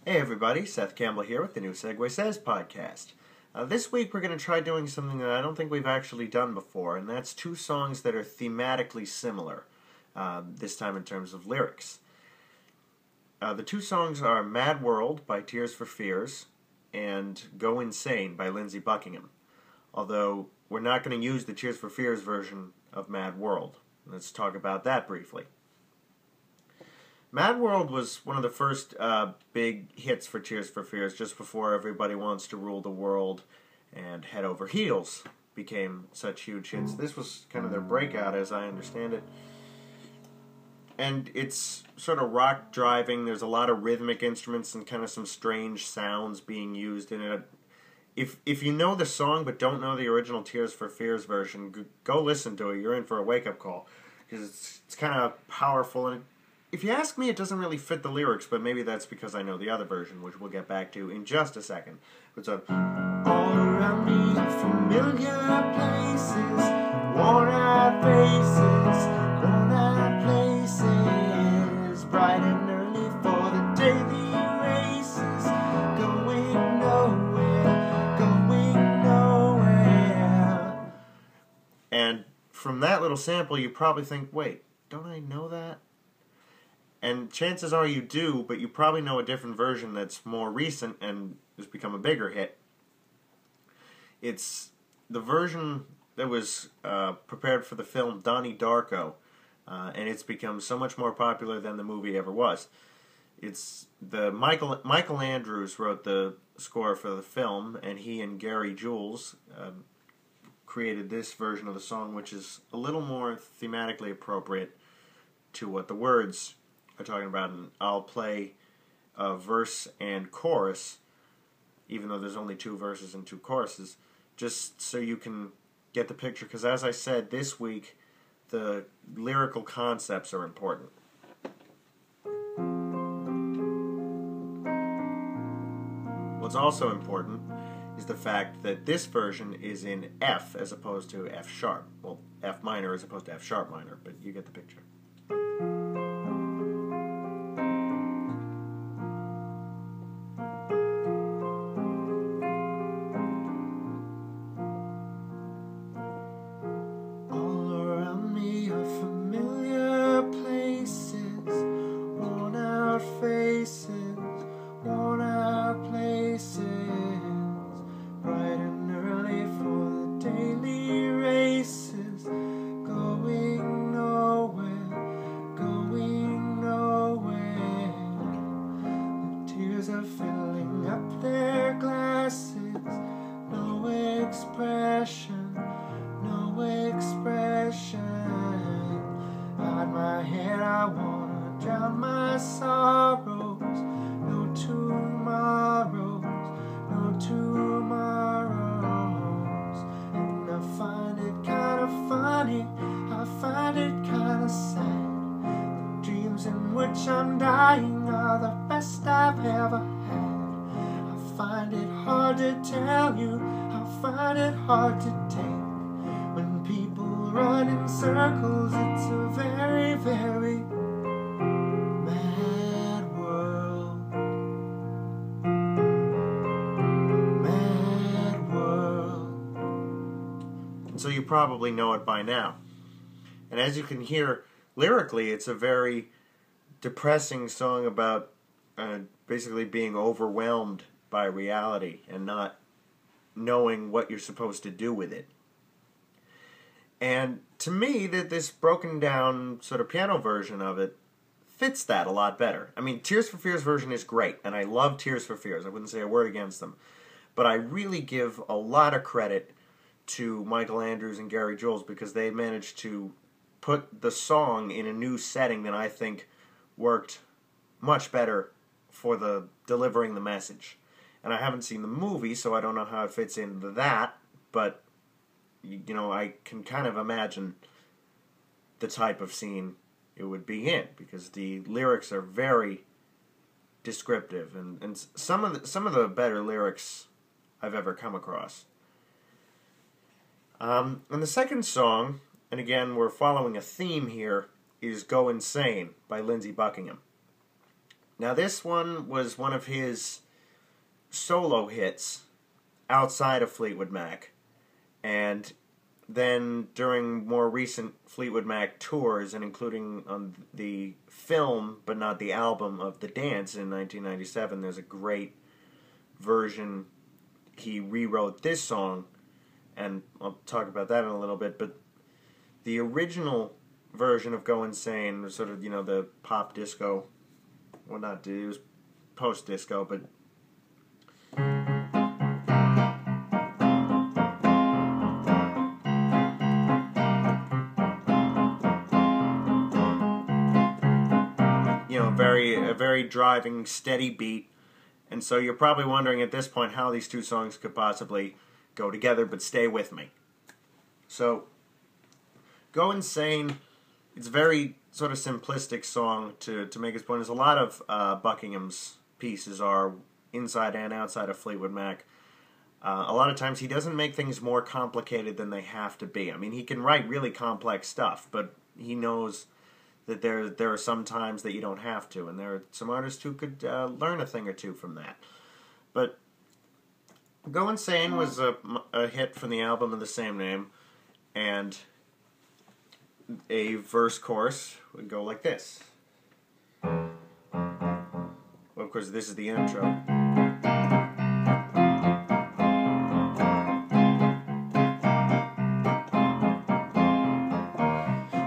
Hey everybody, Seth Campbell here with the new Segue Says podcast. This week we're going to try doing something that I don't think we've actually done before, and that's two songs that are thematically similar, this time in terms of lyrics. The two songs are Mad World by Tears for Fears and Go Insane by Lindsey Buckingham, although we're not going to use the Tears for Fears version of Mad World. Let's talk about that briefly. Mad World was one of the first big hits for Tears for Fears, just before Everybody Wants to Rule the World and Head Over Heels became such huge hits. This was kind of their breakout, as I understand it. And it's sort of rock driving. There's a lot of rhythmic instruments and kind of some strange sounds being used in it. If you know the song but don't know the original Tears for Fears version, go listen to it. You're in for a wake-up call, because it's kind of powerful, and if you ask me, it doesn't really fit the lyrics, but maybe that's because I know the other version, which we'll get back to in just a second. It's all around me are familiar places, worn-out faces, worn-out places, bright and early for the daily races, going nowhere. And from that little sample, you probably think, wait, don't I know that? And chances are you do, but you probably know a different version that's more recent and has become a bigger hit. It's the version that was prepared for the film Donnie Darko, and it's become so much more popular than the movie ever was. It's the Michael Andrews wrote the score for the film, and he and Gary Jules created this version of the song, which is a little more thematically appropriate to what the words are talking about, and I'll play a verse and chorus, even though there's only two verses and two choruses, just so you can get the picture, because as I said, this week the lyrical concepts are important. What's also important is the fact that this version is in F as opposed to F sharp. Well, F minor as opposed to F sharp minor, but you get the picture. I'm dying are the best I've ever had. I find it hard to tell you, I find it hard to take. When people run in circles, it's a very, very mad world. Mad world. So you probably know it by now. And as you can hear, lyrically, it's a very depressing song about basically being overwhelmed by reality and not knowing what you're supposed to do with it. And to me, that this broken down sort of piano version of it fits that a lot better. I mean, Tears for Fears version is great, and I love Tears for Fears. I wouldn't say a word against them. But I really give a lot of credit to Michael Andrews and Gary Jules, because they managed to put the song in a new setting that I think worked much better for the delivering the message. And I haven't seen the movie, so I don't know how it fits into that, but you know, I can kind of imagine the type of scene it would be in, because the lyrics are very descriptive, and some of the better lyrics I've ever come across. And the second song, and again we're following a theme here, is Go Insane by Lindsey Buckingham. Now this one was one of his solo hits outside of Fleetwood Mac. And then during more recent Fleetwood Mac tours, and including on the film, but not the album, of The Dance in 1997, there's a great version. He rewrote this song, and I'll talk about that in a little bit, but the original version of Go Insane was sort of, you know, the pop disco, well, not, it was post-disco, but you know, a very driving, steady beat. And so you're probably wondering at this point how these two songs could possibly go together, but stay with me. So, Go Insane, it's a very sort of simplistic song to make its point. There's a lot of Buckingham's pieces are inside and outside of Fleetwood Mac. A lot of times he doesn't make things more complicated than they have to be. I mean, he can write really complex stuff, but he knows that there are some times that you don't have to, and there are some artists who could learn a thing or two from that. But Go Insane was a hit from the album of the same name, and a verse-chorus would go like this. Well, of course, this is the intro.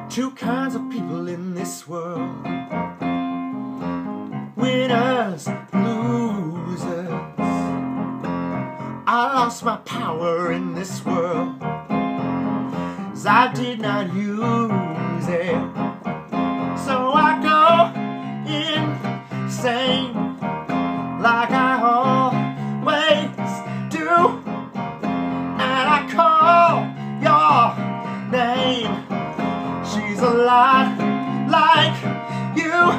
Two kinds of people in this world: winners, losers. I lost my power in this world, 'cause I did not use it. So I go insane, like I always do, and I call your name. She's a lot like you.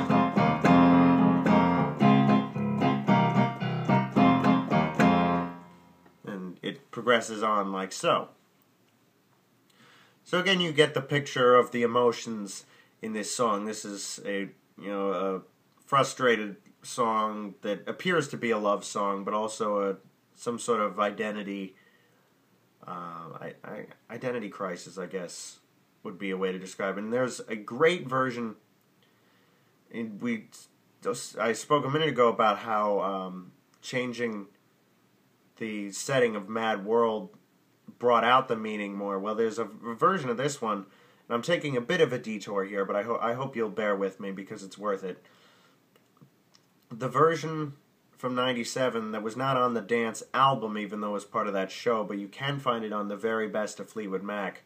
And it progresses on like so. So again, you get the picture of the emotions in this song. This is a frustrated song that appears to be a love song, but also some sort of identity crisis, I guess, would be a way to describe it. And there's a great version. I spoke a minute ago about how changing the setting of Mad World brought out the meaning more. Well, there's a version of this one, and I'm taking a bit of a detour here, but I hope you'll bear with me because it's worth it. The version from 97 that was not on the Dance album, even though it was part of that show, but you can find it on the very best of Fleetwood Mac.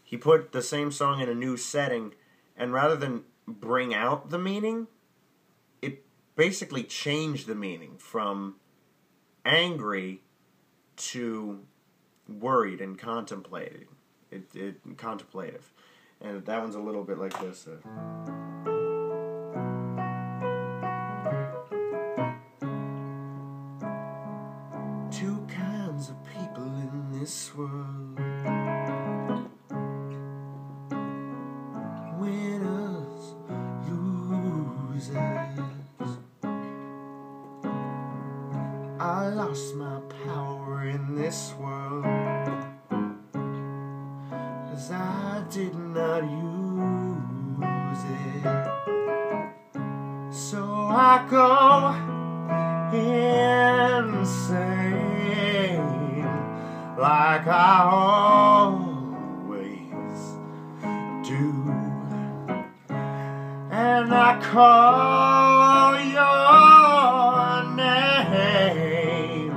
He put the same song in a new setting, and rather than bring out the meaning, it basically changed the meaning from angry to worried and contemplative. Contemplative. And that one's a little bit like this. Two kinds of people in this world: winners, losers. I lost my power in this world, 'cause I did not use it. So I go insane, like I always do, and I call your name.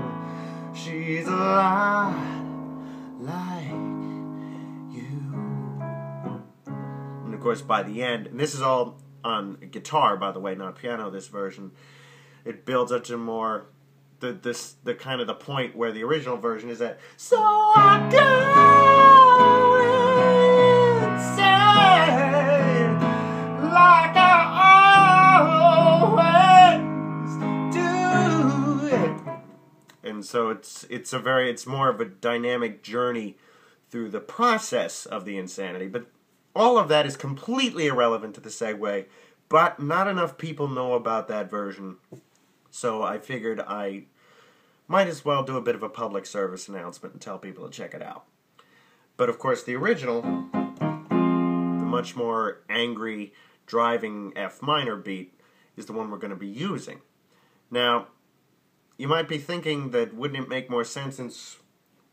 She's a lot like you. And of course, by the end, and this is all on guitar, by the way, not piano, this version, it builds up to more the kind of the point where the original version is at. So I go insane, like I always do. And so it's more of a dynamic journey through the process of the insanity. But all of that is completely irrelevant to the segue, But not enough people know about that version, so I figured I might as well do a bit of a public service announcement and tell people to check it out. But of course, the original, the much more angry, driving F minor beat, is the one we're going to be using. Now, you might be thinking that wouldn't it make more sense since,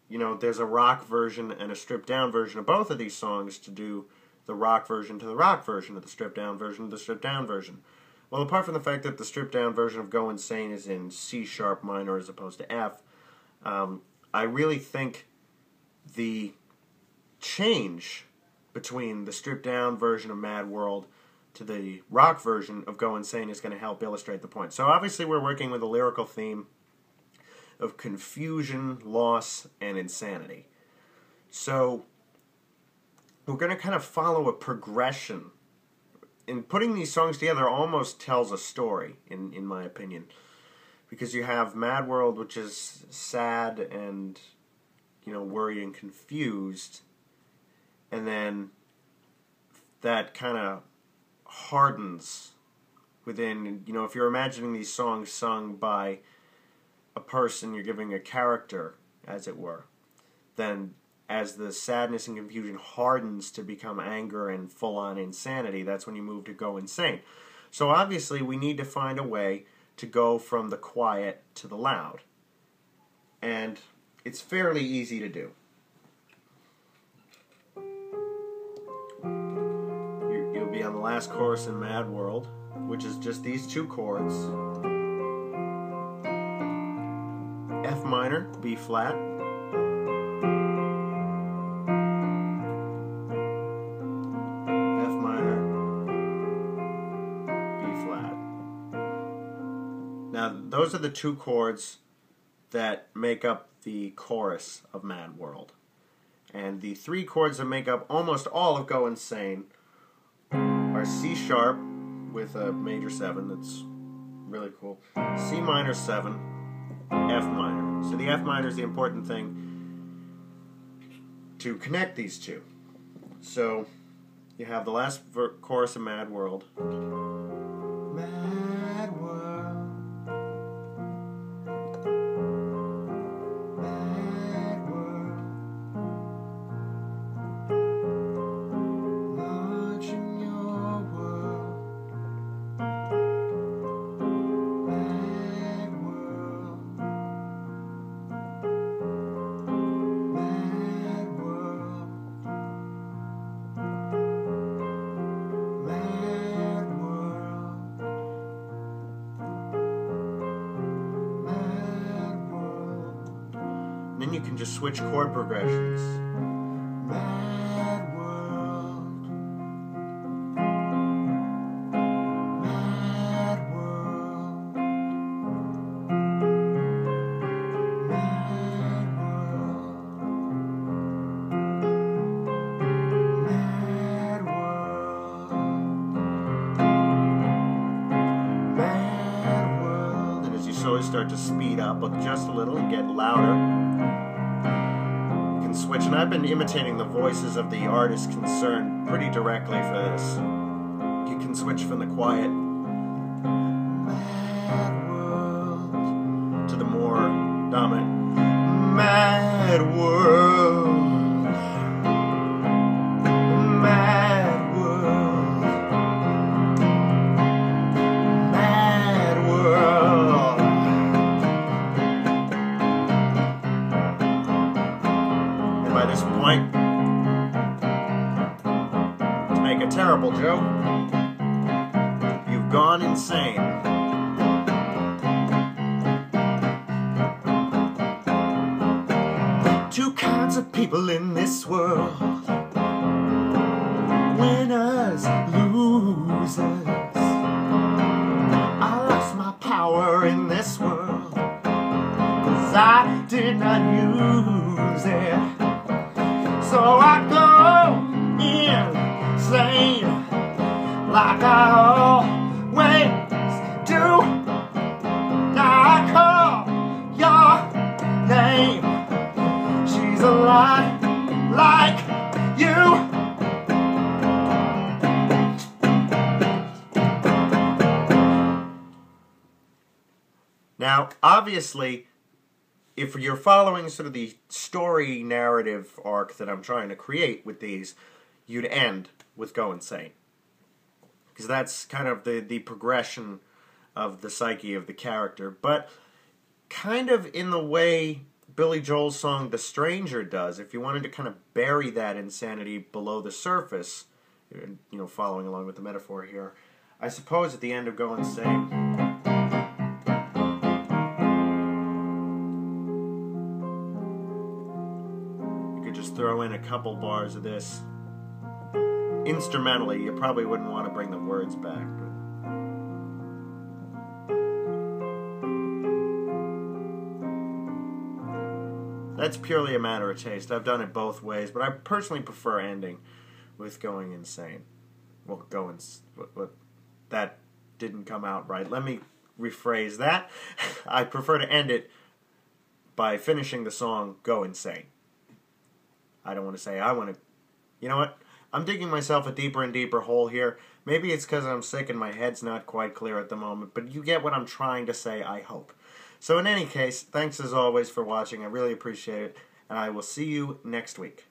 you know, there's a rock version and a stripped down version of both of these songs to do the rock version to the rock version of the stripped down version of the stripped down version. Well, apart from the fact that the stripped down version of Go Insane is in C sharp minor as opposed to F, I really think the change between the stripped down version of Mad World to the rock version of Go Insane is going to help illustrate the point. So obviously we're working with a lyrical theme of confusion, loss, and insanity. So we're going to kind of follow a progression. In putting these songs together almost tells a story, in my opinion. Because you have Mad World, which is sad and, you know, worried and confused. And then that kind of hardens within, you know, if you're imagining these songs sung by a person, you're giving a character, as it were, then as the sadness and confusion hardens to become anger and full-on insanity, that's when you move to Go Insane. So obviously we need to find a way to go from the quiet to the loud. And it's fairly easy to do. You'll be on the last chorus in Mad World, which is just these two chords. F minor, B flat. Now, those are the two chords that make up the chorus of Mad World. And the three chords that make up almost all of Go Insane are C sharp with a major 7, that's really cool, C minor 7, F minor. So the F minor is the important thing to connect these two. So you have the last chorus of Mad World. Mad world. Then you can just switch chord progressions. Mad world. Mad world. Mad world. Mad world. Mad world. And as you slowly start to speed up just a little and get louder, switch, and I've been imitating the voices of the artists concerned pretty directly for this. You can switch from the quiet Mad world to the more dominant Mad world. Mad world. Mad world. By this point, to make a terrible joke, you've gone insane. Two kinds of people in this world. Winners, losers. I lost my power in this world 'cause I did not use it. So I go insane like I always do. Now I call your name. She's a lot like you. Now, obviously, if you're following sort of the story narrative arc that I'm trying to create with these, you'd end with Go Insane. Because that's kind of the progression of the psyche of the character. But kind of in the way Billy Joel's song The Stranger does, if you wanted to kind of bury that insanity below the surface, you know, following along with the metaphor here, I suppose at the end of Go Insane, you could just throw in a couple bars of this. Instrumentally, you probably wouldn't want to bring the words back, but that's purely a matter of taste. I've done it both ways, but I personally prefer ending with Going Insane. Well, that didn't come out right. Let me rephrase that. I prefer to end it by finishing the song Go Insane. I don't want to say I want to... You know what? I'm digging myself a deeper and deeper hole here. Maybe it's because I'm sick and my head's not quite clear at the moment, but you get what I'm trying to say, I hope. So in any case, thanks as always for watching. I really appreciate it, and I will see you next week.